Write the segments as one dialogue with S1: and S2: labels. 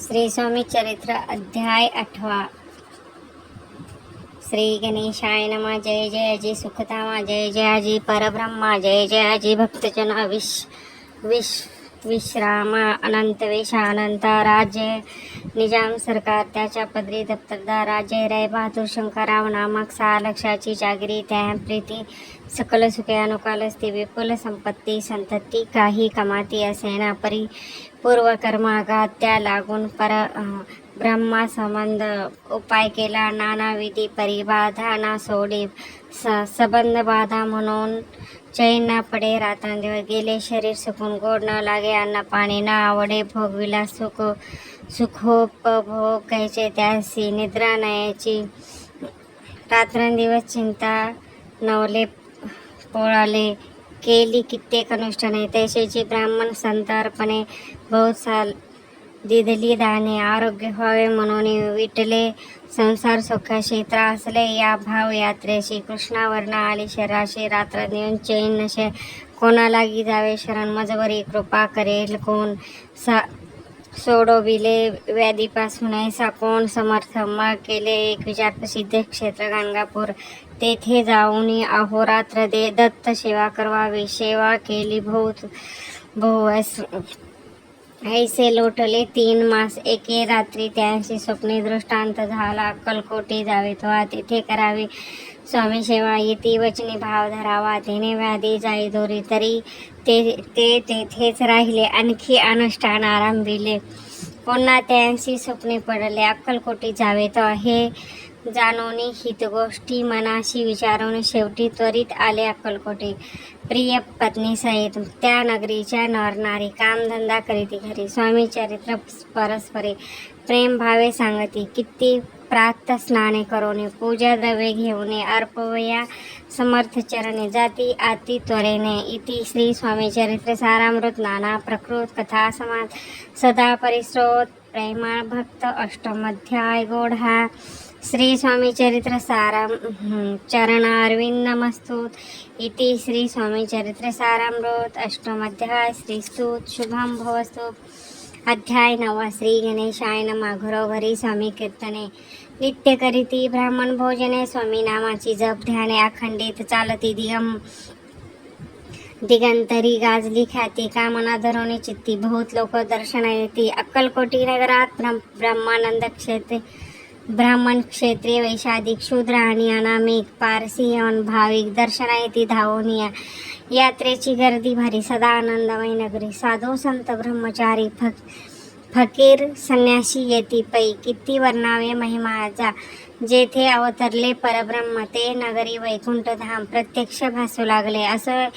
S1: श्री स्वामी चरित्र अध्याय 8। श्री गणेशाय नमः। जय जय अजी सुखधामा, जय जय अजी परब्रह्मा, जय जय अजी भक्तजना विश्रामा, अनंत वेशा, अनंत राज्य निजाम सरकार त्याच्या पदरी दप्तरदार राजे रे बहादूर शंकरराव नामक 6 लक्षाची जागिरी, त्या प्रीती सकल सुखे अनुकाल असते, विपुल संपत्ती संतती काही कमाती असेना, परी पूर्वकर्माघात त्या लागून ब्रह्मा संबंध उपाय केला, नाना विधी परिबाधा ना सोडी, संबंध बाधा म्हणून चैन ना पडे, रात्रंदिवस गेले शरीर सुकून, गोड न लागे अन्न पाणी न आवडे, भोगविलास सुखोपभोग घ्यायचे त्यासी, निद्रा नयाची रात्रंदिवस चिंता नवले पोळाले, केली कित्येक अनुष्ठाने, तैसेची ब्राह्मण संत अर्पणे, बहुत साल दिधली दाने, आरोग्य व्हावे म्हणून विटले संसार सुखाशी, त्रासले या भाव यात्रेशी, कृष्णावर्ण आली शरीराशी, रात्रंदिवस चैन नशे, कोणा लागी जावे शरण, मजबरी कृपा करेल कोण, सोडविले व्याधीपासून ऐसा कोण समर्थ, मग केले एक विचार प्रसिद्ध क्षेत्र गाणगापूर, तेथे जाऊन अहोरात्र दत्त सेवा करवावी, सेवा केली बहु ऐसे लोटले 3 मास, एके रात्री त्यांची स्वप्ने दृष्टांत झाला, अक्कलकोटी जावे तेव्हा तेथे करावी स्वामी सेवा, येती वचनी भाव धरावा, तेने व्याधी जाई दोरी, तरी ते तेथेच राहिले, आणखी अनुष्ठान आरंभिले, पुन्हा त्यांची स्वप्ने पडले, अक्कलकोटी जावे तेव्हा हे जाणून हितगोष्टी मनाशी विचारून शेवटी त्वरित आले अक्कलकोटी, प्रिय पत्नी सहित त्या नगरीच्या नरनारी, कामधंदा करीती घरी, स्वामी चरित्र परस्परे प्रेम भावे सांगती, किती प्रात स्नाने करोने, पूजा द्रव्ये घेऊने, अर्पवया समर्थ चरणे, जाती आती त्वरेने, इति श्री स्वामी चरित्र सारामृत नाना प्रकृत कथा समाज सदा परिस्रोत प्रेमाळ भक्त अष्टमध्याय गोढा, श्री स्वामी चरित्र साराम चरणारविंद नमस्तुत, इति श्री स्वामी चरित्र सारामृत अष्टमध्याय श्रीस्तुत शुभम भवस्तु। अध्याय 9। श्री गणेशाय नमः। घरोघरी स्वामी कीर्तने, नित्य करीती ब्राह्मण भोजने, स्वामी नामाची जप ध्याने, अखंडित चालती दिगंतरी गाजली ख्याती, कामना धरोनी चित्ती, बहुत लोक दर्शना येती, अक्कलकोटी नगरात ब्राह्मण क्षेत्रीय वैशाधिक शूद्र आणि अनामिक पारसी यवन भाविक दर्शना येती धावून यात्रेची गर्दी भारी, सदा आनंदमय नगरी, साधू संत ब्रह्मचारी फकीर संन्यासी येती पै, किती वर्णावे महिमाचा, जेथे अवतरले परब्रह्म ते नगरी वैकुंठ धाम प्रत्यक्ष भासू लागले, असं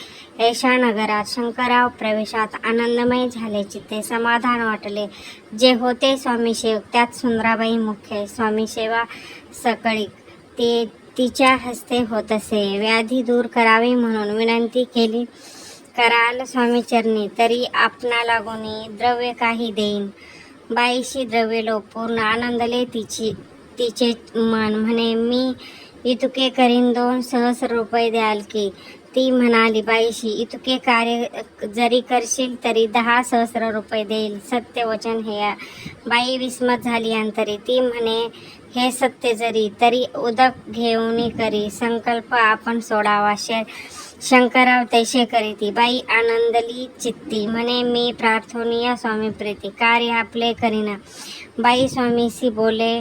S1: ऐशा नगरात शंकरराव प्रवेशात आनंदमय झाले, चित्ते समाधान वाटले, जे होते स्वामी सेवक त्यात सुंदराबाई मुख्य, स्वामी सेवा सकळी ते तिच्या हस्ते होत असे, व्याधी दूर करावी म्हणून विनंती केली कराल स्वामी चरणी, तरी आपणा लागून द्रव्य काही देईन, बाईशी द्रव्य लोक पूर्ण आनंदले तिचे मन, म्हणे मी इतके करीन 2 सहस्र रुपये द्याल की, ती म्हणाली बाईशी, इतके कार्य जरी करशील तरी 10 सहस्र रुपये देईल, सत्य वचन हे, बाई विस्मत झाली अंतरी, ती म्हणे हे सत्य जरी तरी उदक घेऊन करी, संकल्प आपण सोडावा, शंकरराव तैसे करीती, बाई आनंदली चित्ती, म्हणे मी प्रार्थनीय स्वामी प्रीती, कार्य आपले करीना, बाई स्वामीसी बोले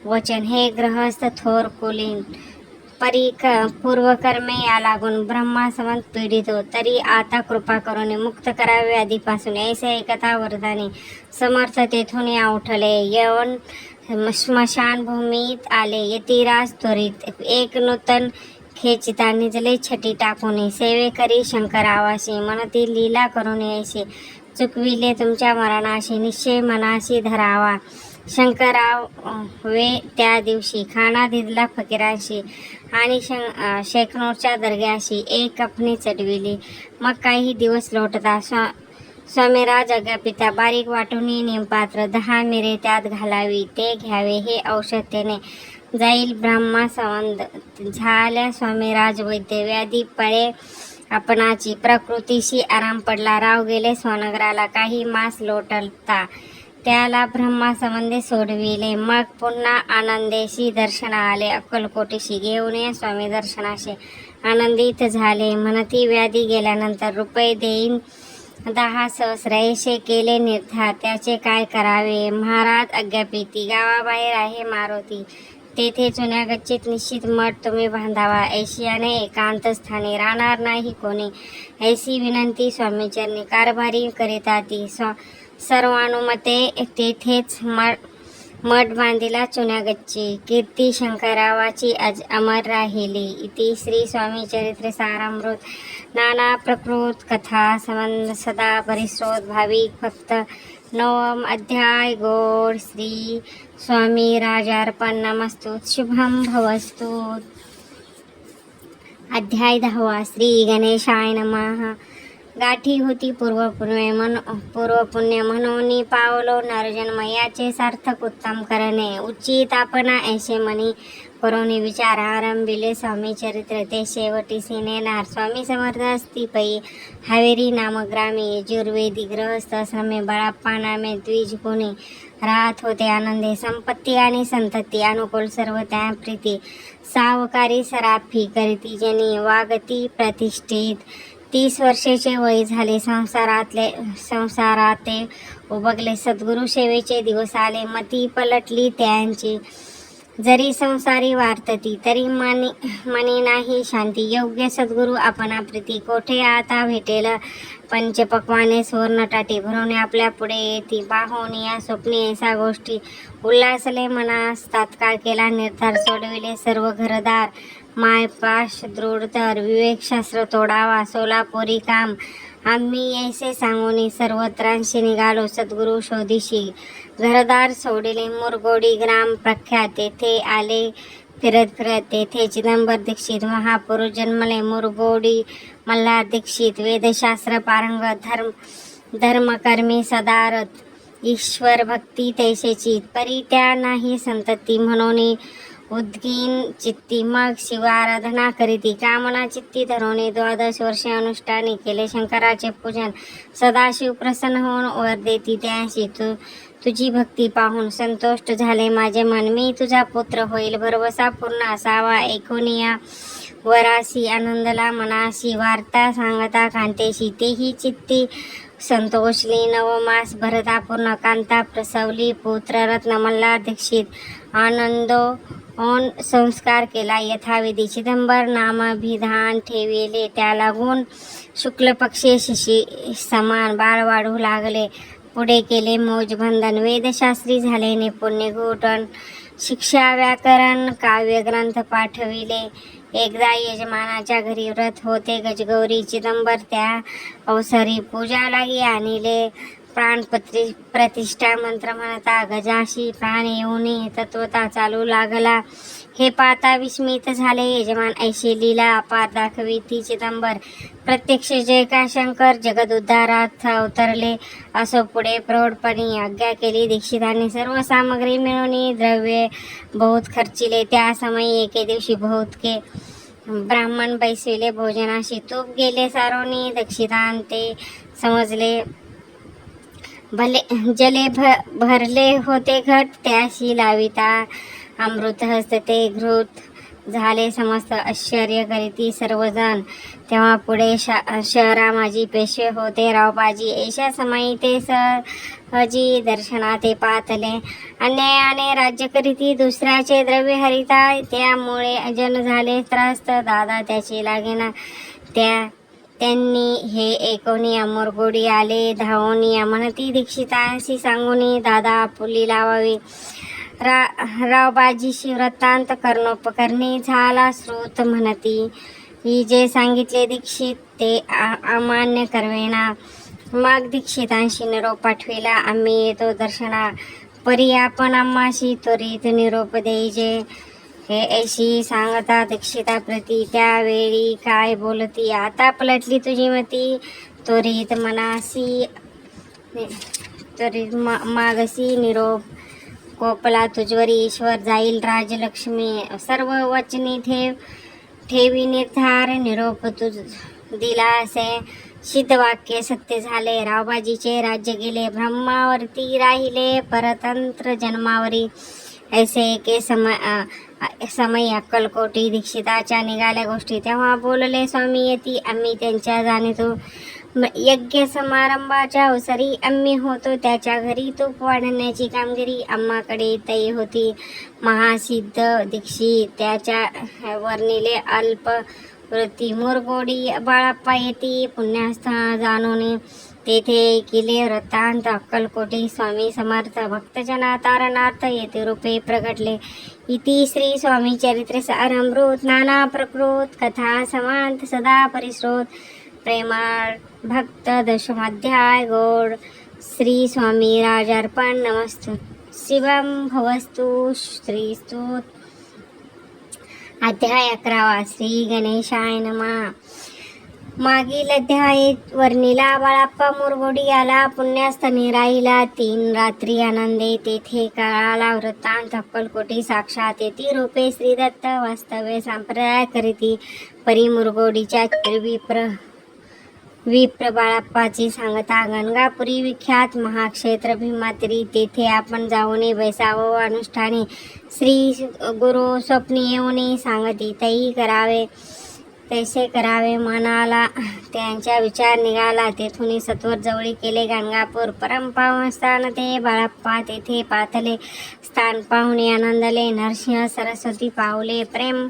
S1: वचन, हे ग्रहस्थ थोर कुलीन, पूर्वकर्मे या लागून ब्रह्मासमंत पीडित हो, तरी आता कृपा करून मुक्त करावे आधीपासून, ऐसे एकता वरदाने समर्थ तेथून या उठले, यवन स्मशान भूमीत आले, यतिराज त्वरित एक नूतन खेचिता निजले छटी टाकून, सेवे करी शंकरावाशी, मनती लीला करून यायचे, चुकविले तुमच्या मरणाशी, निश्चय मनाशी धरावा, शंकरराव वे त्या दिवशी खाना दिदला फकीरांशी आणि शेखनूरच्या दर्ग्याशी एक कफनी चढविली, मग काही दिवस लोटता स्वामीराज अग्यापिता बारीक वाटून निमपात्र 10 मिरे त्यात घालावी, ते घ्यावे, हे औषध त्याने जाईल ब्रह्मा संबंध झाल्या, स्वामीराज वैद्य व्याधी पळे आपणाची, प्रकृतीशी आराम पडला, राव गेले स्वनगराला, काही मास लोटलता त्याला ब्रह्मासंबंधी सोडविले. मग पुन्हा आनंदेशी दर्शना आले. अक्कलकोटीशी घेऊन ये स्वामी दर्शनाशी आनंदित झाले. म्हणती व्याधी गेल्यानंतर रुपये देईन 10 सहस्र. ऐसे केले निर्धार, त्याचे काय करावे. महाराज आज्ञापिती. गावाबाहेर आहे मारुती, तेथे जुन्या गच्चीत निश्चित मठ तुम्ही बांधावा. ऐशियाने एकांत स्थानी राहणार नाही कोणी, ऐसी विनंती स्वामीचरणी. कारभारी करिता ती सर्वानुमते तेथेच मठ बांधिला जुन्या गच्ची. कीर्ती शंकररावाची अमर राहिली. इति श्री स्वामी चरित्र सारामृत. नाना प्रकृत कथा संबंध सदा परिस्रोत भाविक भक्त. 9वा अध्याय. गौड श्री स्वामी राजार्पण. नमस्तु. शुभम भवस्तु. अध्याय 10वा. श्री गणेशाय नमः. गाठी होती पूर्वपुण्य म्हणून पावलो नरजन्म, याचे सार्थक उत्तम करणे उचित. आपणा ऐसे मनी करून विचार आरंभिले स्वामी चरित्र, ते शेवटीसी नेणार. स्वामी समर्थ असती पै हावेरी नामग्रामी. यजुर्वेदी गृहस्थ श्रमे बाळाप्पा नामे द्विज कोणी राहत होते आनंदे. संपत्ती आणि संतती अनुकूल सर्व त्या प्रीती. सावकारी सराफी करीती जनी वागती प्रतिष्ठित. 30 वर्षाचे वय झाले संसाराते उबगले. सद्गुरु सेवेचे दिवस आले, मती पलटली त्यांची. जरी संसारी वार्तती तरी मनी नाही शांती. योग्य सद्गुरु आपणा प्रीती, कोठे आता भेटेल पंचपक्वाने सुवर्ण टाटी. भरवणे आपल्या पुढे येती, पाहोनी या स्वप्नी ऐसा गोष्टी. उल्हासले मनास तात्काळ केला निर्धार, सोडविले सर्व घरदार. मायपाश दृढ तर विवेकशास्त्र तोडावा, सोलापुरी काम. आम्ही ऐसे सांगून सर्वत्रांशी निघालो सद्गुरु शोधीशी. घरदार सोडिले मुरगोडी ग्राम प्रख्यात, तेथे आले फिरत तेथे चिदंबर दीक्षित महापुरुष जन्मले. मुरगोडी मल्हार दीक्षित वेदशास्त्र पारंगत, धर्मकर्मी सदारथ. ईश्वर भक्ती तैसेची, परी त्या नाही संतती. म्हणून उद्गीन चित्ती मग शिवाराधना करीती. कामना चित्ती धरवणे 12 वर्षे अनुष्ठानी केले शंकराचे पूजन. सदाशिव प्रसन्न होऊन वर देती त्यांशी. तुझी भक्ती पाहून संतुष्ट झाले माझे मन. मी तुझा पुत्र होईल, भरवसा पूर्ण असावा. ऐकोनिया वरासी आनंदला मनाशी, वार्ता सांगता कांतेशी. तेही चित्ती संतोषली. 9 मास भरता पूर्ण कांता प्रसवली. पुत्र रत्न मल्हार दीक्षित आनंदो ओन संस्कार केला यथाविधी. चिदंबर नामाभिधान ठेविले, त्या लागून शुक्ल पक्षी शिशी समान बाळ वाढू लागले. पुढे केले मौजबंधन, वेदशास्त्री झाले निपुण. निगूढ शिक्षा व्याकरण काव्यग्रंथ पाठविले. एकदा यजमानाच्या घरी व्रत होते गजगौरी. चिदंबर त्या अवसरी पूजा लागी आणले. प्राण प्रतिष्ठा मंत्र म्हणता गजाशी प्राण येऊन तत्वता चालू लागला. हे पाहता विस्मित झाले यजमान, ऐशी लीला अपार दाखविती चिदंबर. प्रत्यक्ष जय का शंकर जगद उद्धारात अवतरले. असो पुढे प्रौढपणी आज्ञा केली दीक्षितांनी. सर्व सामग्री मिळवून द्रव्ये बहुत खर्चिले. त्या समयी एके दिवशी बहुतके ब्राह्मण बैसविले भोजनाशी. तूप गेले सारोनी दीक्षितांते समजले. जले भरले होते घट, त्याशी लाविता अमृत हस्तते घृत. झाले समस्त आश्चर्य करीती सर्वजण. तेव्हा पुढे शहरामाजी पेशवे होते रावबाजी. ऐशा समयी ते सहजी दर्शनाते पातले. अन्यायाने राज्य करीती दुसऱ्याचे द्रव्य हरिता. त्यामुळे जन झाले त्रस्त, दादा त्याची लागेना. त्यांनी हे ऐकोनी मुरगोडी आले धावोनी. म्हणती दीक्षितांशी सांगून दादा आपुली लावावी. रावबाजीशी वृत्तांत कर्णोपकरणी झाला श्रुत. म्हणती ही जे सांगितले दीक्षित ते अमान्य करवेना. मग दीक्षितांशी निरोप पाठविला. आम्ही येतो दर्शना, परी आपण आम्हाशी त्वरित निरोप देईजे. हे ऐशी सांगता दीक्षिता प्रती. त्यावेळी काय बोलती, आता पलटली तुझी मती. त्वरित मनासी त्वरित मागसी निरोप. कोपला तुझवरी ईश्वर जाईल राजलक्ष्मी. सर्व वचनी ठेवी निर्धार. निरोप तुझ दिला असे सिद्धवाक्य सत्य झाले. रावबाजीचे राज्य गेले. ब्रह्मावरती राहिले परतंत्र जन्मावरी. ऐसे एके समय अक्कलकोटी दीक्षिताच्या निघाल्या गोष्टी. तेव्हा बोलले स्वामी यती आम्ही त्यांच्या जाणीतो. यज्ञ समारंभाच्या अवसरी आम्ही होतो त्याच्या घरी. तूप वाढण्याची कामगिरी आम्हाकडे तई होती. महासिद्ध दीक्षित त्याच्या वर्णिले अल्प वृत्ती. मुरगोडी बाळाप्पा येती पुण्यस्थ जाणून. तेथे केले वृत्तांत अक्कलकोटी स्वामी समर्थ. भक्तजना तारणार्थ येते रूपे प्रगटले. इति श्री स्वामी चरित्र सारामृत. नाना प्रकृत कथा समांत सदा परिश्रोत. प्रेमाळ भक्त दशमाध्याय गौड. श्री स्वामी राजार्पण नमस्तु. शिवम भवस्तु. श्रीस्तुत. अध्याय 11. श्री गणेशाय नमः. मागील अध्यायात वर्णिला बाळाप्पा मुरगोडी आला. पुण्यस्थानी राहिला 3 रात्री आनंदे. तेथे कळाला वृत्तांत अक्कलकोटी साक्षात येती रूपे श्रीदत्त. वास्तव्य संप्रदाय करीती. परी मुरगोडीच्या विप्र बाळाप्पाची सांगता. गणगापुरी विख्यात महाक्षेत्र भीमातिरी. तेथे आपण जाऊन बैसावं अनुष्ठाने. श्री गुरु स्वप्नी येऊन सांगती तई करावे तैसे करावे. मनाला त्यांचा विचार निघाला. तेथून सत्वर जवळी केले गणगापूर. परमपावन स्थान ते बाळाप्पा तेथे पाथले. स्थान पाहुणे आनंदले. नरसिंह सरस्वती पावले. प्रेम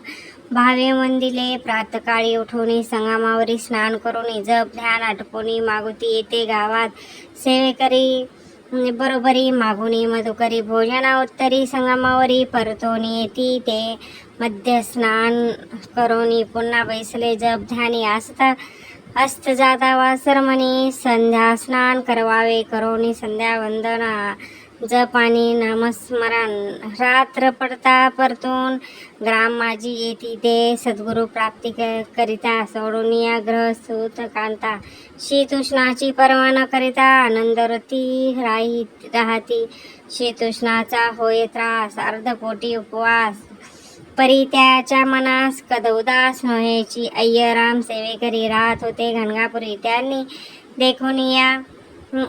S1: भावे वंदिले. प्रातकाळी उठून संगमावरी स्नान करून जप ध्यान आटपून मागुती येते गावात. सेवेकरी बरोबरी मागुनी मधुकरी. भोजना उत्तरी संगमावरी परतून येती. ते मध्य स्नान करून पुन्हा बैसले जप ध्यानी. अस्त जाता वासर म्हणे संध्या स्नान करवावे. करोनी संध्या वंदना जप आणि नामस्मरण. रात्र पडता परतून ग्राम माझी येती. ते सद्गुरु प्राप्ती करिता. सोडून या ग्रह सूत कांता. शीतुष्णाची पर्वा न करिता आनंदवृत्ती राहती. शीतुष्णाचा होय त्रास. अर्धपोटी उपवास. परी त्याच्या मनास कदौदास नव्हेची. अय्यराम सेवेकरी राहत होते गणगापुरी. त्यांनी देखून या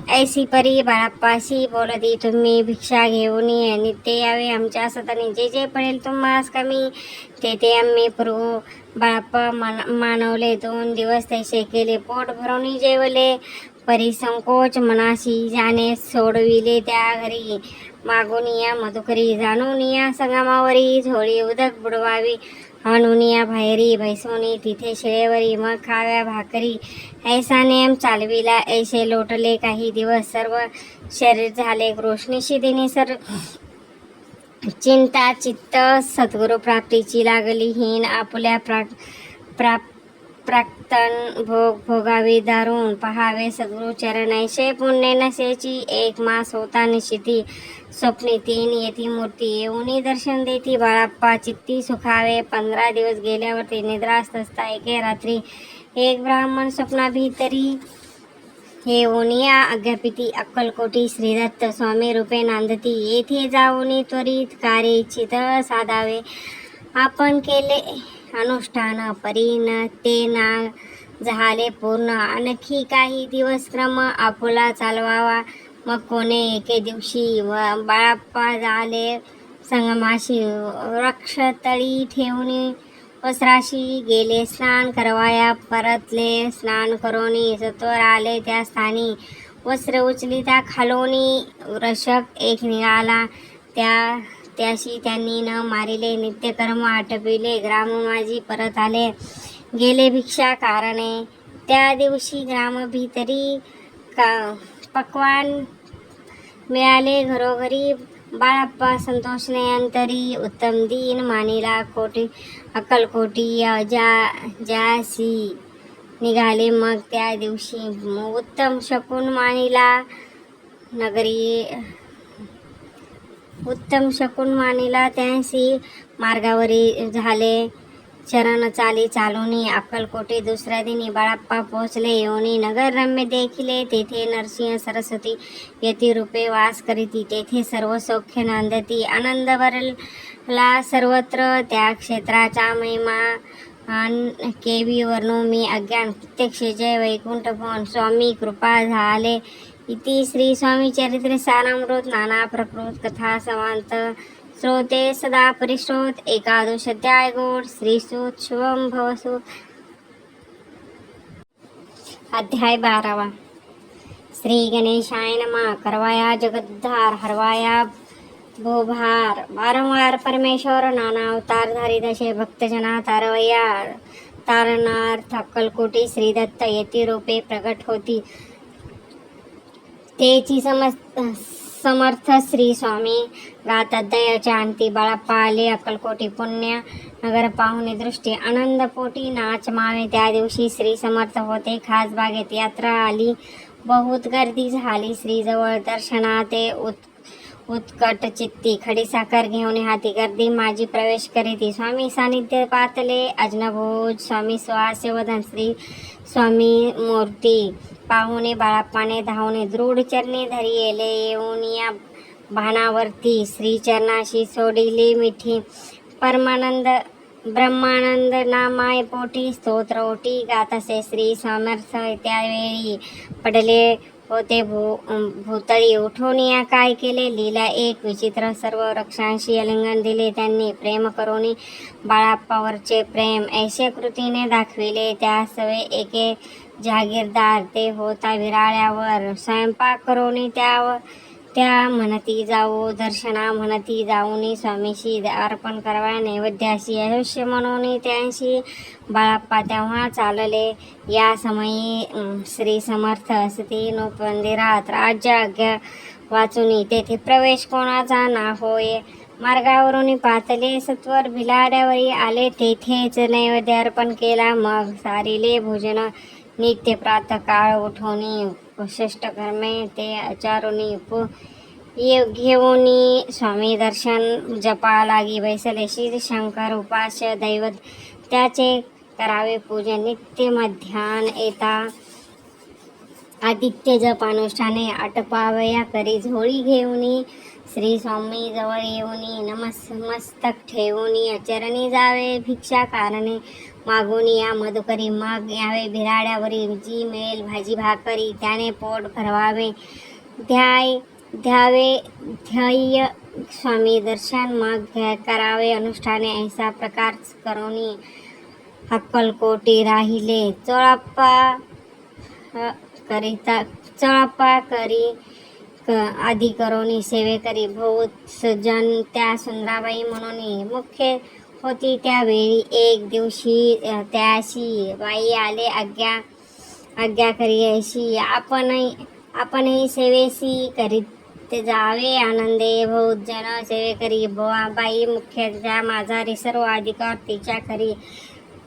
S1: ऐसी परी बाळाप्पाशी बोलती. तुम्ही भिक्षा घेऊन नित्य यावे आमच्या सतानी. जे जे पडेल तुम्हास कमी ते आम्ही पुरवू. बाळाप्पा मानवले. 2 दिवस तैसे केले. पोट भरून जेवले. परी संकोच मनाशी जाणे सोडविले त्या घरी. मागून या मधुकरी. जाणून या संगमावरी. झोळी उदक बुडवावी. आणून या बाहेरी. बैसोनी तिथे शिळेवरी. मग खाव्या भाकरी. ऐसा नेम चालविला. ऐसे लोटले काही दिवस. सर्व शरीर झाले रोशनीशी देणे. चिंता चित्त सद्गुरु प्राप्तीची लागली हीन. आपुल्या प्राक्तन भोग भोगावे दारून. पहावे सद्गुरु चरण. ऐसे पुण्य नसेची. 1 मास होता निशिती. स्वप्नी 3 येती मूर्ती. येऊनी दर्शन देती. बाळाप्पा चित्ती सुखावे. 15 दिवस गेल्यावर ते निद्रास्त असता. एके रात्री एक ब्राह्मण स्वप्नाभितरी येऊन या अज्ञापिती. अक्कलकोटी श्रीदत्त स्वामी रूपे नांदती. येथे जाऊन त्वरित कार्य इच्छित साधावे. आपण केले अनुष्ठान परीन ते ना झाले पूर्ण. आणखी काही दिवस क्रम आपुला चालवावा. मग कोणे एके दिवशी बाळाप्पा झाले संगमाशी. वृक्षतळी ठेवून वस्त्राशी गेले स्नान करवाया. परतले स्नान करून सत्वर आले त्या स्थानी. वस्त्र उचली त्या खालोनी. वृषक एक निघाला. त्याशी त्यांनी न मारिले. नित्यकर्म आटपिले. ग्राममाजी परत आले. गेले भिक्षा कारणे. त्या दिवशी ग्रामभितरी पक्वान मिळाले घरोघरी. बाळाप्पा संतोषने अंतरी. उत्तम दिन मानिला कोटी अक्कलकोटी. ज्यासी निघाले मग त्या दिवशी. उत्तम शकून मानिला त्यांसी. मार्गावरी झाले चरण चाली चालून. अक्कलकोटी. दुसऱ्या दिनी बाळाप्पा पोचले. येऊनी नगर रम्य देखिले. तेथे नरसिंह सरस्वती यती रूपे वास करीती. तेथे सर्व सौख्य नांदती. आनंद भरला सर्वत्र. त्या क्षेत्राचा महिमा केवी मी अज्ञान प्रत्यक्ष जय वैकुंठ भवन स्वामी कृपा झाले इति श्री स्वामी चरित्र सारामृत नाना प्रकृत कथा समांत श्रोते सदा परिश्रोत एकादश अध्याय गोड श्रीसूत शुभम भवसूत अध्याय 12 श्री गणेशाय नमः करवाया जगद्धार हरवाया भोभार वारंवार परमेश्वर नाना अवतार धारी दशे भक्तजना तारवया तारणार्थ अक्कलकोटी श्री दत्त येती रूपे प्रगट होती तेची समर्थ श्री स्वामी गातात दयाच्या अंती बाळाप्पा आले अक्कलकोटी पुण्य नगर पाहुणे दृष्टी आनंद पोटी नाच मावे त्या दिवशी श्री समर्थ होते खास बागेत यात्रा आली बहुत गर्दी झाली श्रीजवळ दर्शनाते उत्कट चित्ती खडीसाखर घेऊन हाती गर्दी माझी प्रवेश करीती स्वामी सानिध्य पातले अजनभोज स्वामी सुहास्य वदन श्री स्वामी मूर्ती पाहुणे बाळाप्पाने धावणे दृढ चरणी धरी येले येऊन या भानावरती श्रीचरणाशी सोडिली मिठी परमानंद ब्रह्मानंद नामाय पोटी स्तोत्र ओटी गात असे श्री समर्थ त्यावेळी पडले होते भूतळी उठून या काय केले लीला एक विचित्र सर्व वृक्षांशी आलिंगन दिले त्यांनी प्रेम करून बाळाप्पावरचे प्रेम ऐसे कृतीने दाखविले त्या सवे एके जागीरदार ते होता विराळ्यावर स्वयंपाक करून त्या म्हणती जाऊ दर्शना म्हणती जाऊन स्वामीशी अर्पण करावा नैवेद्याशी आयुष्य म्हणून त्यांशी बाळाप्पा तेव्हा चालले या समयी श्री समर्थ असती मंदिरात राज्य आज्ञा वाचून तेथे प्रवेश कोणाचा ना होय मार्गावरून पातले सत्वर भिलाड्यावरी आले तेथेच नैवेद्य अर्पण केला मग सारिले भोजन नित्य प्रातःकाळ उठवणी विशिष्ट कर्मे ते आचारुनी घेऊन स्वामी दर्शन जपा लागी बैसले श्री शंकर उपास्य दैवत त्याचे करावे पूजन नित्य मध्यान येता आदित्य जप अनुष्ठाने आटपावया करी झोळी घेऊन श्री स्वामी जवळ येऊन मस्तक ठेवून चरणी जावे भिक्षा कारणे मागून या मधुकरी मग यावे भिराड्यावरी जी मेल भाजी भाकरी त्याने पोट भरवावे ध्यावे ध्येय स्वामी दर्शन मग करावे अनुष्ठाने ऐसा प्रकार करून अक्कलकोटी राहिले चोळाप्पा करी आधी करोनी सेवे करी बहुत सज्जन त्या सुंदराबाई म्हणून मुख्य होती त्यावेळी एक दिवशी त्याशी बाई आले आज्ञा करी ऐशी आपणही सेवेसी करीत जावे आनंदे बहुत जन सेवे करी बाई मुख्य त्या माझारी सर्व अधिकार तिच्या करी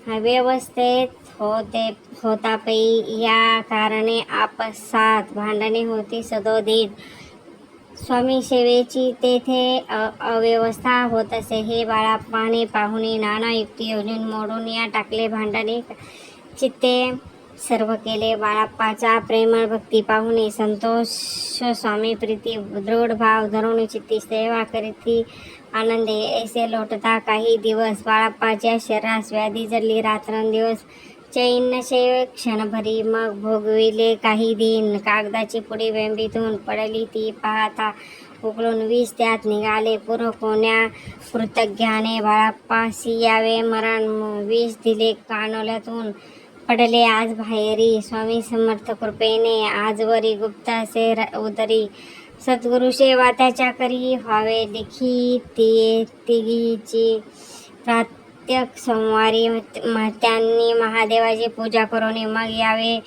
S1: व्यवस्थेत होता पै या कारणे आपसात भांडणे होती सदोदित स्वामी सेवेची तेथे अव्यवस्था होत असे हे बाळाप्पाने पाहुणे नाना युक्ती योजून मोडून या टाकले भांडणे चित्ते सर्व केले बाळाप्पाचा प्रेमळ भक्ती पाहुणे संतोष स्वामी प्रीती दृढ भाव धरून चित्ती सेवा करीती आनंदे ऐसे लोटता काही दिवस बाळाप्पाच्या शरीरास व्याधी जडली रात्रंदिवस चैन नशे क्षणभरी मग भोगविले काही दिन कागदाची पुडी बेंबीतून पडली ती पाहता उकळून विष त्यात निघाले पूर्व कोण्या कृतज्ञाने बाळाप्पासी यावे मरण विष दिले कानोल्यातून पडले आज बाहेरी स्वामी समर्थ कृपेने आजवरी गुप्त असे उदरी सद्गुरु सेवा त्याच्या करी व्हावे देखी तिघीची प्रत्येक सोमवारी त्यांनी महादेवाची पूजा करून मग यावे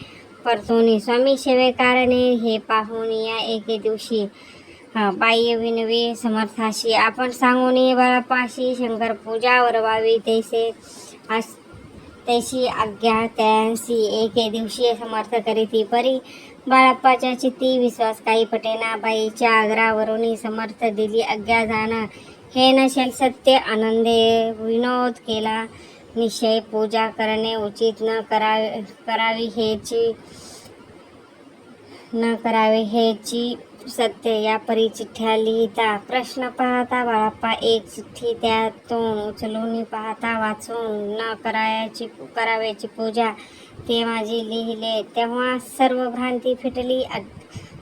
S1: परतून स्वामी सेवेकारणे हे पाहून या एके दिवशी बाह्य विनवे समर्थाशी आपण सांगून बाळाप्पाशी शंकर पूजा वरवावी तैशी आज्ञा त्यांसी एके दिवशी समर्थ करीती परी बाळाप्पाच्या चित्ती विश्वास काही पटेना बाईच्या आग्रावरून समर्थ दिली आज्ञा जाणं हे नशेल सत्य आनंदे विनोद केला निश्चय पूजा करणे उचित न करावे हेची सत्य या परी चिठ्ठ्या लिहिता. प्रश्न पाहता बाळाप्पा एक चिठ्ठी त्यातून उचलून पाहता. वाचून न करावयाची पूजा ते माझी लिहिले. तेव्हा सर्व भ्रांती फिटली.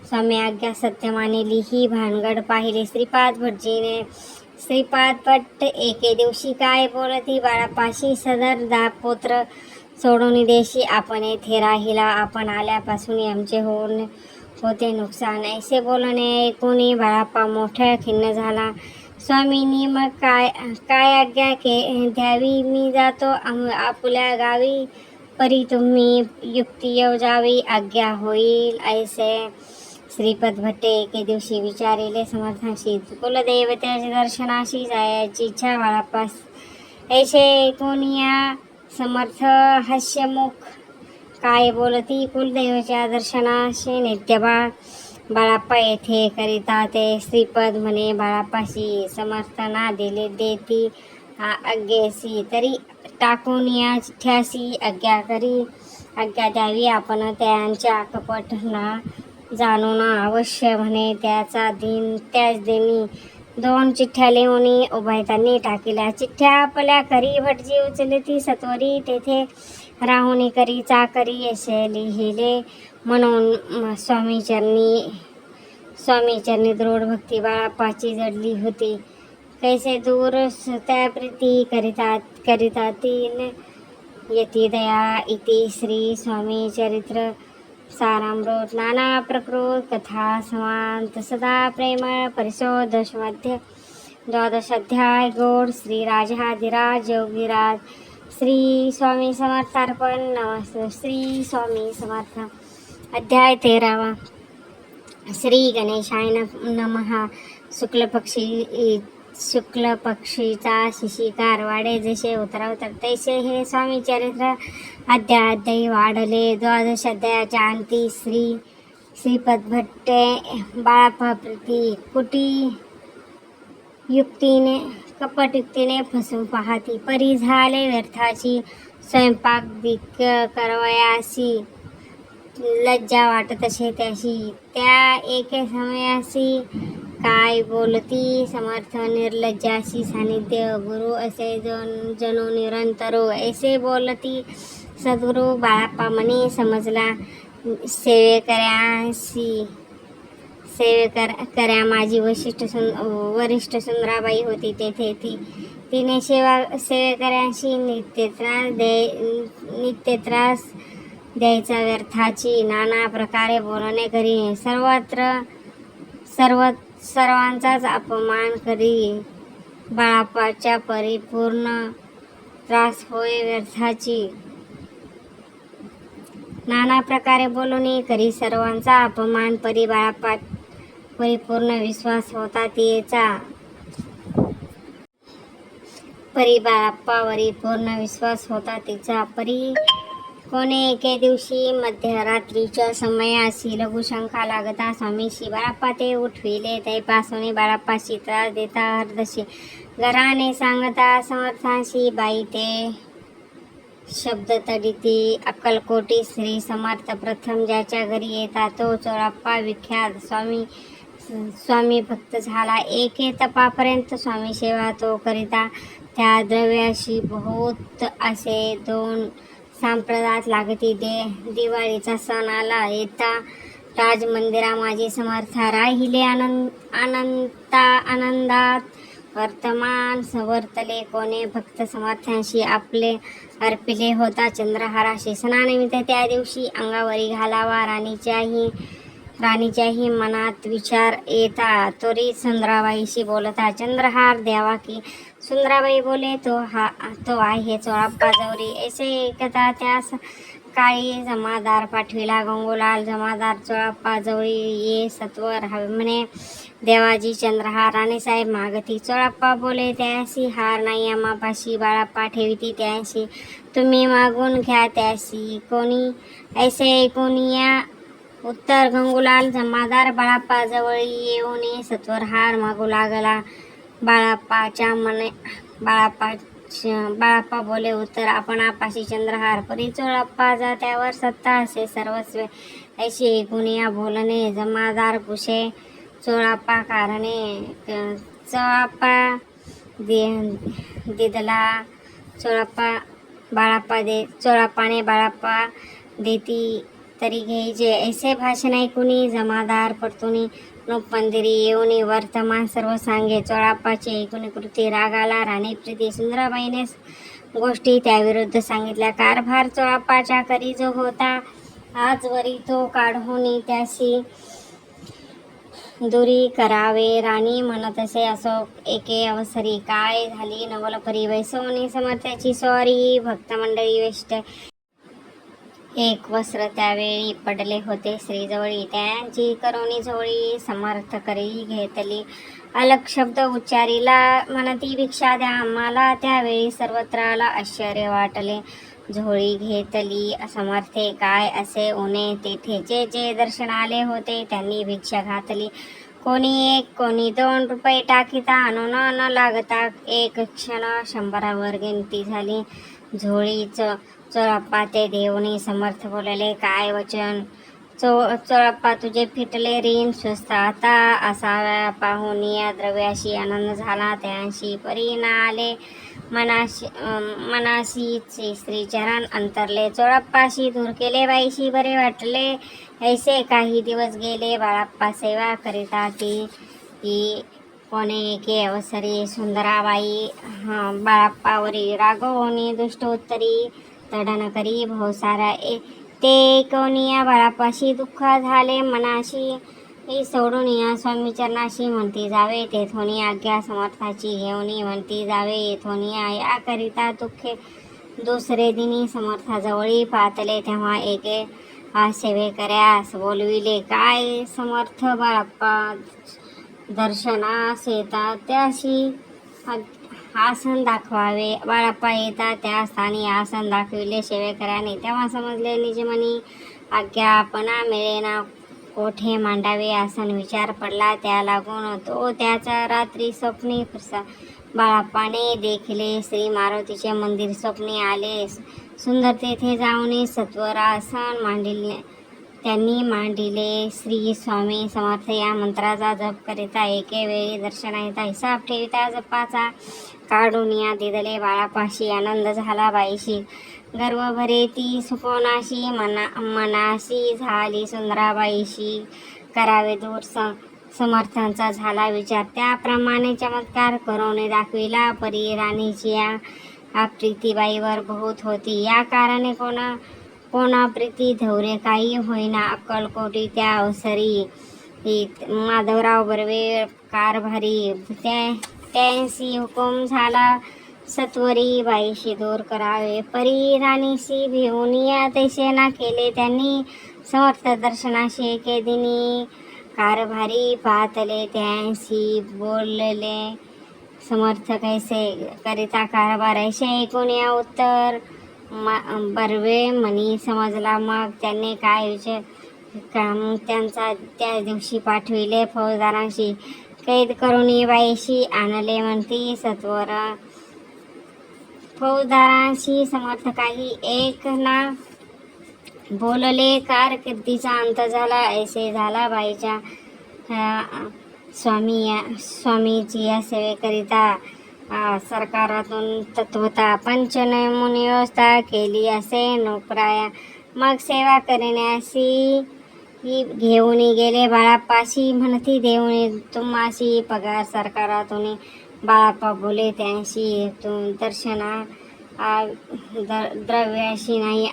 S1: स्वामी आज्ञा सत्य मानिली. ही भानगड पाहिली श्रीपाद भट्ट एके दिवशी काय बोलती बाळापाशी. सदर दापोत्र सोडून देशी आपण येथे राहिला. आपण आल्यापासून आमचे होते नुकसान. ऐसे बोलणे ऐकून बाळाप्पा मोठ्या खिन्न झाला. स्वामींनी मग काय आज्ञा द्यावी. मी जातो आपल्या गावी. परी तुम्ही युक्ती योजावी आज्ञा होईल. ऐसे श्रीपद भट्टे एके दिवशी विचारिले समर्थांशी. कुलदेवतेच्या दर्शनाशी जायची इच्छा बाळाप्पास. ऐसे ऐकून या समर्थ हास्यमुख काय बोलती. कुलदेवाच्या दर्शनाशी नित्य बाळाप्पा येथे करिता ते. श्रीपद म्हणे बाळाप्पाशी समर्थना देती आज्ञेसी. तरी टाकून या चिठ्ठ्यासी आज्ञा द्यावी. आपण त्यांच्या कपट ना जाणून अवश्य म्हणे. त्याच दिनी 2 चिठ्ठ्या लिहून उभयतांनी टाकिल्या. चिठ्ठ्या आपल्या करी भटजी उचलती सत्वरी. तेथे राहुनी करी चाकरी असे लिहिले. म्हणून स्वामीचरणी दृढ भक्ती बाळाप्पाची जडली होती. कैसे दूर त्या प्रीती करिता तीन यती दया इति श्री स्वामी चरित्र सारामृत. नाना प्रकृत कथा समांत सदा प्रेमळ परिशोध. 12 अध्याय. गोड श्री राजाधिराज योगीराज. श्री स्वामी समर्थार्पण. नमस्ते. श्री स्वामी समर्थ. अध्याय 13. श्री गणेशाय नमः. शुक्ल पक्षीचा शिशिकार वाढे जसे उतरवतात तैसे हे स्वामी चरित्र अध्याय वाढले. 12 अध्यायाच्या अंती श्रीपद भट्टे बाळाप्पा प्रती कपट युक्तीने फसून पाहती. परी झाले व्यर्थाची. स्वयंपाक करवयासी लज्जा वाटत असे त्याशी. त्या एके समयासी काय बोलती. समर्थ निर्लज्जाशी सानिध्य गुरु असे जणू निरंतरो. ऐसे बोलती सद्गुरु. बाळाप्पा म्हणे समजला सेवेकऱ्या माझी वरिष्ठ सुंदराबाई होती तेथे. तिने सेवेकऱ्यांशी नित्य त्रास द्यायचा व्यर्थाची. नाना प्रकारे बोलणे करी. सर्वांचाच अपमान करी. बाळाप्पाच्या परिपूर्ण त्रास होय व्यर्थाची. नाना प्रकारे बोलणे करी सर्वांचा अपमान. बाळाप्पा परिपूर्ण विश्वास होता तिचा. बाळाप्पावरी पूर्ण विश्वास होता तिचा. कोणे एके दिवशी मध्यरात्रीच्या समयासी लघुशंका लागता स्वामीशी बाळाप्पा ते उठविले. तैपासून बाळाप्पाशी त्रास देता हरदशी घराने सांगता समर्थांशी. बाई ते शब्द तडिती अक्कलकोटी. श्री समर्थ प्रथम ज्याच्या घरी येता तो चोळाप्पा विख्यात स्वामी भक्त झाला. एके तपापर्यंत स्वामी सेवा तो करिता. त्या द्रव्याशी बहुत असे 2 संप्रदात लागती. दिवाळीचा सण आला. येता राजमंदिरा माझे समर्था राहिले आनंदात. वर्तमान वर्तले कोणे भक्त समर्थांशी आपले अर्पिले होता चंद्रहाराशी. सणानिमित्त त्या दिवशी अंगावरी घालावा. राणीच्याही मनात विचार येता. त्वरित सुंदराबाईशी बोलता चंद्रहार द्यावा की. सुंदराबाई बोले तो आहे चोळाप्पा जवरी. ऐसे ऐकता त्यास काळी जमादार पाठविला. गंगूलाल जमादार चोळाप्पा जवळी ये सत्वर म्हणे. देवाजी चंद्रहार राणीसाहेब मागती. चोळाप्पा बोले त्याशी हार नाही आम्हापाशी. बाळाप्पा ठेविती त्याशी. तुम्ही मागून घ्या त्याशी कोणी. ऐसे ऐकून या उत्तर गंगूलाल जमादार बाळाप्पा जवळ येऊन सत्वर हार मागू लागला. बाळाप्पा बोले उत्तर आपणापाशी चंद्रहार. परी चोळाप्पा त्यावर सत्ता असे सर्वस्व. ऐशी ऐकून या बोलणे जमादार पुषे चोळाप्पा कारणे चोळाप्पा दिदला चोळाप्पाने बाळाप्पा देती तरी घ्यायचे. ऐसे भाषण ऐकुनी जमादार परतुनी नोपंदिरी येऊनी वर्तमान सर्व सांगे. चोळाप्पाची ऐकुनी कृती रागाला. राणी प्रीती सुंदराबाईने गोष्टी त्याविरुद्ध सांगितल्या. कारभार चोळाप्पाच्या करी जो होता आजवरी तो काढून त्याशी दुरी करावे. राणी म्हणत असे असो एके अवसरी काय झाली नवलपरी वैसवणी समर्थाची स्वारी भक्तमंडळी वेष्ट एक वस्त्र त्यावेळी पडले होते श्रीजवळी त्यांची करोनी झोळी समर्थ करी घेतली अलग शब्द उच्चारीला म्हणती भिक्षा द्या आम्हाला. त्यावेळी सर्वत्राला आश्चर्य वाटले. झोळी घेतली समर्थे काय असे उणे तेथे जे जे दर्शन आले होते त्यांनी भिक्षा घातली. कोणी 1 कोणी 2 रुपये टाकीता आणून न लागता एक क्षण 100वर गिनती झाली. चोळाप्पा ते देऊनी समर्थ बोलले काय वचन. चोळाप्पा तुझे फिटले ऋण स्वस्त आता असाव्या पाहून या द्रव्याशी आनंद झाला. त्यांशी परी ना आले मनाशीच श्रीचरण अंतरले. चोळाप्पाशी दूर केले बाईशी बरे वाटले. ऐसे काही दिवस गेले. बाळाप्पा सेवा करिता ती कोणे एके अवसरी सुंदराबाई बाळाप्पावरी रागवणी दुष्ट उत्तरी तडण करी भाऊसारा ते कोणी बाळाप्पाशी दुःख झाले मनाशी सोडून या स्वामी चरणाशी म्हणती जावे तेथून आज्ञा समर्थाची घेऊन म्हणती जावे येथून याकरिता दुःखे. दुसरे दिनी समर्थाजवळी पातले तेव्हा एके सेवेकऱ्यास बोलविले काय समर्थ बाळाप्पा दर्शनास येतात त्याशी आसन दाखवावे. बाळाप्पा येतात त्या स्थानी आसन दाखविले सेवेकऱ्याने. तेव्हा समजले निजमनी आज्ञा आपणा मिळेना कोठे मांडावे आसन. विचार पडला त्या लागून तो त्याचा रात्री स्वप्नी बाळाप्पाने देखले श्री मारुतीचे मंदिर स्वप्नी आले सुंदर. तेथे जाऊन सत्वरासन त्यांनी मांडिले. श्री स्वामी समर्थ या मंत्राचा जप करिता एके वेळी दर्शनाचा हिसाब ठेविता जपाचा काढून या दिदले बाळाप्पाशी आनंद झाला बाईशी गर्व भरे ती सुकोनाशी मनाशी झाली सुंदराबाईशी करावे दूर समर्थांचा झाला विचार. त्याप्रमाणे चमत्कार करून दाखविला. परी राणीची या प्रीतीबाईवर बहुत होती. या कारणे कोणा प्रीती धैर्य काही होईना. अक्कलकोटी त्या अवसरी माधवराव बर्वे कारभारी त्यांशी हुकूम झाला सत्वरी बाईशी दूर करावे. परी राणीशी भिवून या तैसे ना केले त्यांनी समर्थ दर्शनाशी एके दिनी कारभारी पाहतले त्यांशी बोलले समर्थ कैसे करिता कारभार ऐसे ऐकून या उत्तर बर्वे म्हणी समजला. मग त्यांनी काय काम त्यांचा त्या दिवशी पाठविले फौजदारांशी कैद करून बाईशी आणले म्हणती सत्वर. फौजदारांशी समर्थ काही एक ना बोलले. कारकिर्दीचा अंत झाला. ऐसे झाला बाईच्या स्वामीची या सेवेकरिता सरकारातून तत्वता पंचनमुनी व्यवस्था केली असे नोकराया. मग सेवा करण्याशी घेऊन गेले बाळाप्पाशी म्हणती देऊन तुम्हाशी पगार सरकारातून. बाळाप्पा बोले त्यांशी दर्शना द्रव्याशी नाही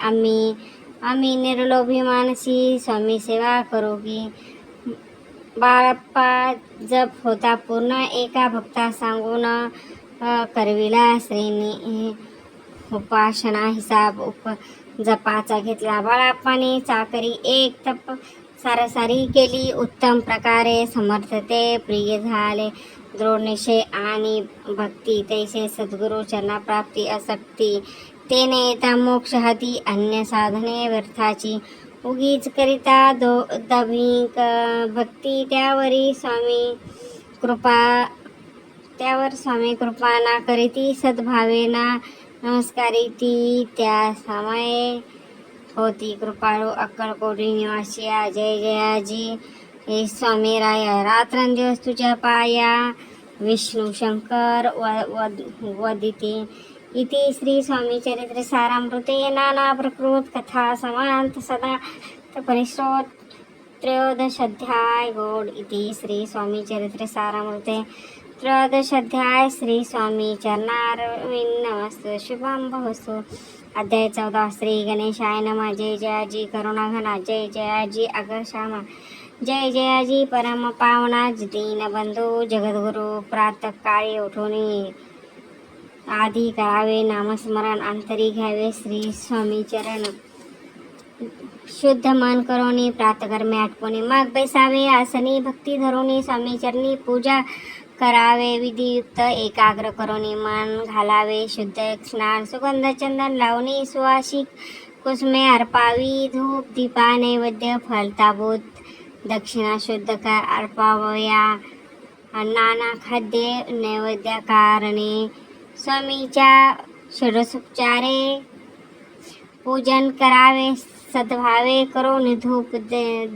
S1: आम्ही निर्लोभी मानसी स्वामी सेवा करू की. बाळाप्पा जप होता पूर्ण एका भक्ता सांगून करविला. श्रीनी उपासना हिसाब जपाचा घेतला. बाळाप्पाने चाकरी एक तप सारसारी केली. उत्तम प्रकारे समर्थते प्रिय झाले. दृढ निश्चय आणि भक्ती तैसे सद्गुरु चरणाप्राप्ती असक्ती. तेने येता मोक्ष हाती अन्य साधने व्यर्थाची. उगीच करिता दभिक भक्ती त्यावर स्वामी कृपा ना करीती सद्भावे ना नमस्कारी ती. त्या समय होती कृपाळू अक्कलकोटी निवासी जय जयाजी. हे स्वामी राया रात्रंदिवस तुझ्या पाया विष्णू शंकर वदिते इति श्री स्वामी चरित्र सारामृते नाना प्रकृत कथा समांत सदा परिश्रोत त्रयोदशाध्याय गौड इति श्री स्वामी चरित्र सारामृते त्रयोदशाध्याय श्री स्वामी चरणारविंद नमस्तु शुभम भवस्तु। अध्याय 14 श्री गणेशाय नमः। जय जयाजी करुणाघना जय जयाजी अगश्यामा जय जयाजी परम पावना दीनबंधू जगद्गुरु प्रातः काळी उठून आधी करावे नामस्मरण अंतरी घ्यावे श्री स्वामी चरण शुद्ध मन करोनी प्रातकर्मे आटपोनी मग बैसावे आसनी भक्ती धरोनी स्वामी चरणी पूजा करावे विधियुक्त एकाग्र करोनी मन घालावे शुद्ध स्नान सुगंध चंदन लावणी सुवासिक कुसुमे अर्पावी धूप दीपा नैवेद्य फलताबूत दक्षिणा शुद्ध कर अर्पावया नाना खाद्य नैवेद्यकारणे स्वामीच्या षोडशोपचारे पूजन करावे सद्भावे करून धूप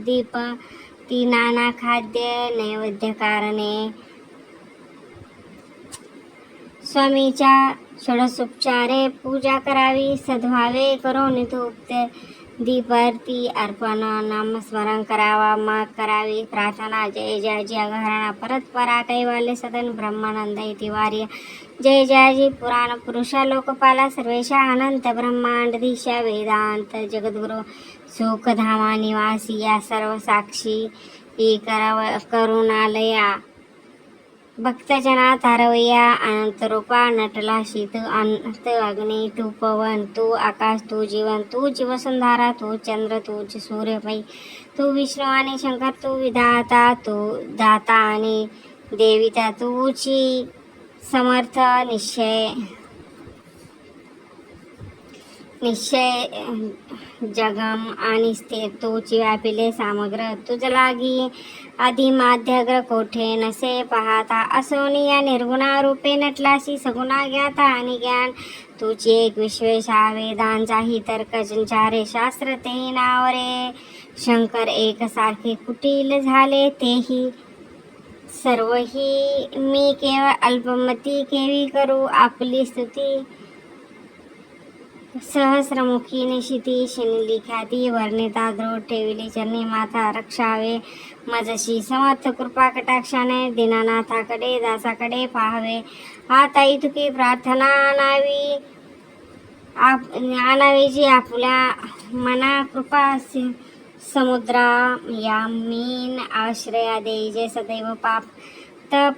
S1: दीप ती नाना खाद्य नैवेद्यकारणे स्वामीच्या षोडशोपचारे पूजा करावी सद्भावे करून धूप दीपारती अर्पण नामस्मरण करावा मग करावी प्रार्थना जय जयाजी अघराणा परतपरा कैवाल्य सदन ब्रह्मानंद इति वार्य जय जयाजी पुराण पुरुषा लोकपाला सर्वेशा अनंत ब्रह्मांडधीशा वेदांत जगद्गुरु सुखधामा निवासी या सर्व साक्षी करुणालया भक्तजना तारवया अनंत रूपा नटला शीत अनंत अग्नी तू पवन तू आकाश तू जीवन तू जीवसंधारा तू चंद्र तू सूर्यमयी तू विष्णू आणि शंकर तू विधाता तू दाता आणि देविता तूची समर्थ निश्चय जगम आणि स्थिर तूची व्यापिले सामग्र तुझ लागी आधी माध्यग्र कोठे नसे पाहता असोनी या निर्गुणा रूपे नटलासी सगुणा ज्ञाता आणि ज्ञान तुझी एक विश्वेशा वेदांचाही तर्क संचारे शास्त्र तेही नावरे शंकर एक सारखे कुटील झाले तेही सर्वही मी केवळ अल्पमती केवी करू आपली स्तुती सहस्रमुखी निशिती शिनली ख्याती वर्णिता दृढ ठेविली चरणी माता रक्षावे मजशी समर्थ कृपा कटाक्षाने दीनानाथाकडे दासाकडे पाहावे आता इतकी प्रार्थना आणावी जी आपल्या मना कृपा समुद्रा या मीन आश्रया देई जे सदैव पाप तप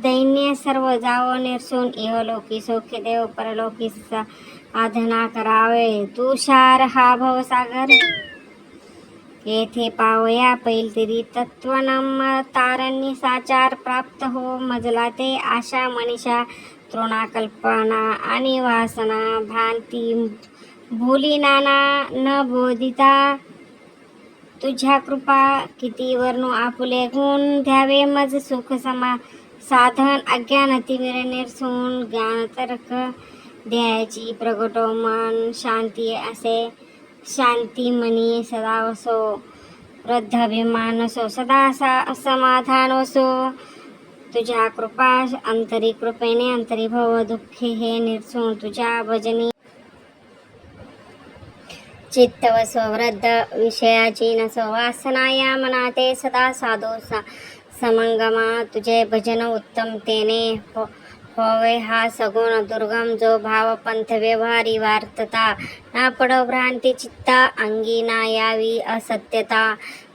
S1: दैन्य सर्व जावो निरसून इहलोकी सौख्य देव परलोकी साधना करावे तुषार हा भवसागर येथे पावया पैलतिरी तत्वनम तारण्य साचार प्राप्त हो मजला ते आशा मनीषा तृणा कल्पना आणि वासना भ्रांती भूली नाना न बोधिता तुझ्या कृपा किती वर्णू आपुले गुण द्यावे मज सुख साधन अज्ञान अतिमिर निरसून ज्ञान तर्क द्यायची प्रगटो मन शांती असे शांती मनी सदा वसो वृद्धाभिमान वसो सदा समाधान वसो तुझ्या कृपा अंतरी कृपेने अंतरी भव दुःखे हे निरसून तुझ्या भजनी चित्त वसो वृद्ध विषयाची नसो वासना या मनाते सदा साधो समंगमा तुझे भजन उत्तमतेने होवे हा सगुण दुर्गम जो भाव पंथ व्यवहारी वार्तता ना पडो भ्रांती चित्ता अंगी ना यावी असत्यता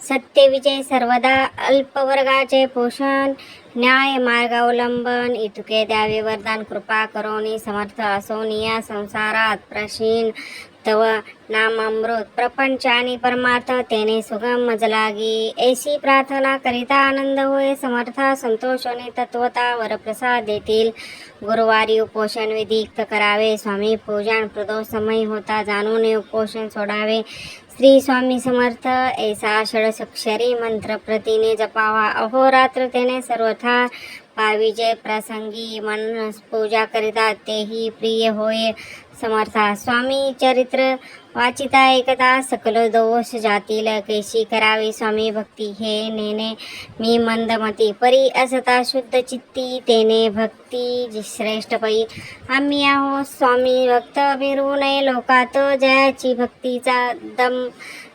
S1: सत्य विजय सर्वदा अल्पवर्गाचे पोषण न्याय मार्गावलंबन इतुके द्यावे वरदान कृपा करोनी समर्थ असोनिया संसारात प्रशीन तव नामामृत प्रपंच आणि परमार्थ तेने सुगम मजलागी ऐसी प्रार्थना करिता आनंद होय समर्था संतोषने तत्वता वरप्रसाद देतील गुरुवारी उपोषण विधिक्त करावे स्वामी पूजन प्रदोष समय होता जाणून उपोषण सोडावे श्री स्वामी समर्थ ऐसा षडक्षरी मंत्र प्रतीने जपावा अहोरात्र तेने सर्वथा पाविजय प्रसंगी मन पूजा करिता तेही प्रिय होय समर्था स्वामी चरित्र वाचिता ऐकता सकल दोष जातील कैशी करावी स्वामी भक्ती हे नेने मी मंदमती परी असता शुद्ध चित्ती तेने भक्ती श्रेष्ठ पै आम्ही आहो स्वामी भक्त फिरू नये लोकात जयाची भक्तीचा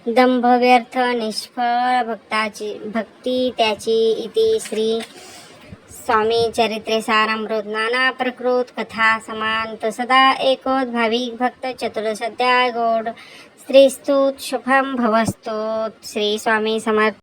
S1: दंभ व्यर्थ निष्फळ भक्ताची भक्ती त्याची इति श्री स्वामी चरित्रे सारामृत नाना प्रकृत कथा समांत सदा एकोद भाविक भक्त चतुर्सध्याय गोड स्त्रीस्तुत शुभम भवस्तुत श्री स्वामी समर्थ.